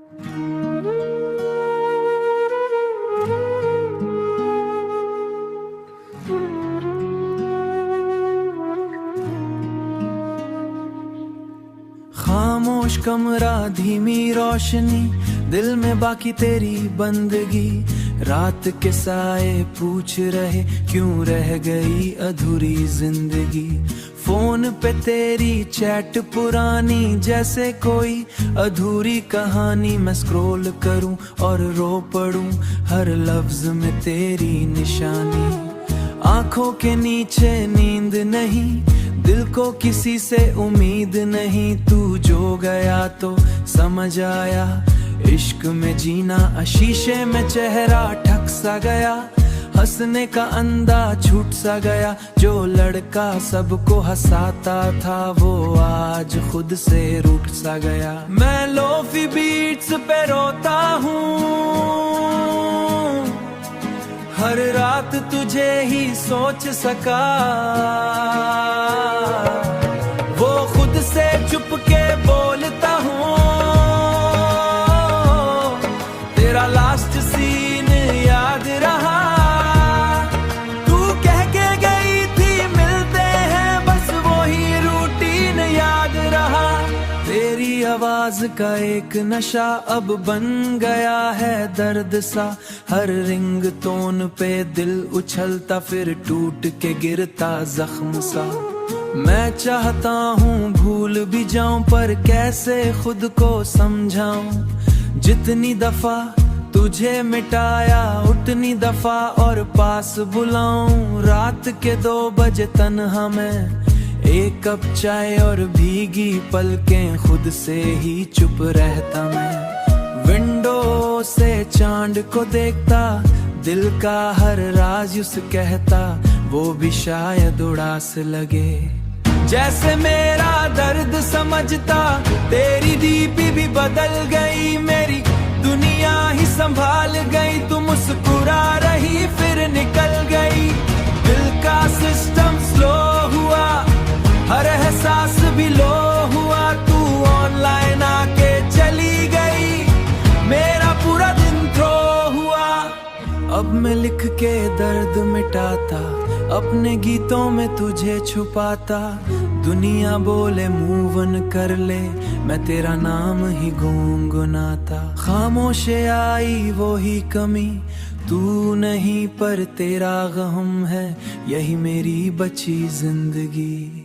खामोश कमरा, धीमी रोशनी, दिल में बाकी तेरी बंदगी। रात के साए पूछ रहे क्यों रह गई अधूरी जिंदगी। फोन पे तेरी चैट पुरानी, जैसे कोई अधूरी कहानी। मैं स्क्रॉल करूं और रो पड़ूं, हर लफ्ज में तेरी निशानी। आंखों के नीचे नींद नहीं, दिल को किसी से उम्मीद नहीं। तू जो गया तो समझ आया, इश्क में जीना शीशे में चेहरा ठक सा गया। हंसने का अंदाज छूट सा गया, जो लड़का सबको हंसाता था वो आज खुद से रूठ सा गया। मैं लोफी बीट्स पे रोता हूँ, हर रात तुझे ही सोच सका। वो खुद से चुप के बोलता हूँ, तेरा लास्ट सीन याद रहा। तू कह के गई थी मिलते हैं, बस वही रूटीन याद रहा। तेरी आवाज का एक नशा अब बन गया है दर्द सा। हर रिंग टोन पे दिल उछलता, फिर टूट के गिरता जख्म सा। मैं चाहता हूँ भूल भी जाऊं, पर कैसे खुद को समझाऊं। जितनी दफा तुझे मिटाया, उतनी दफा और पास बुलाऊं। रात के 2 बजे तन्हा मैं, एक कप चाय और भीगी पलकें, खुद से ही चुप रहता मैं। विंडो से चांद को देखता, दिल का हर राज उसे कहता। वो भी शायद उड़ास लगे, जैसे मेरा दर्द समझता। तेरी डीपी भी बदल गई, मेरी दुनिया ही संभाल गई। तू मुस्कुरा रही फिर निकल गई, दिल का सिस्टम स्लो हुआ, हर एहसास भी लो हुआ। तू ऑनलाइन आके चली गई, मेरा पूरा दिन थ्रो हुआ। अब मैं लिख के दर्द मिटाता, अपने गीतों में तुझे छुपाता। दुनिया बोले मूव ऑन कर ले, मैं तेरा नाम ही गुनगुनाता। खामोश आई वो ही कमी, तू नहीं पर तेरा गम है, यही मेरी बची जिंदगी।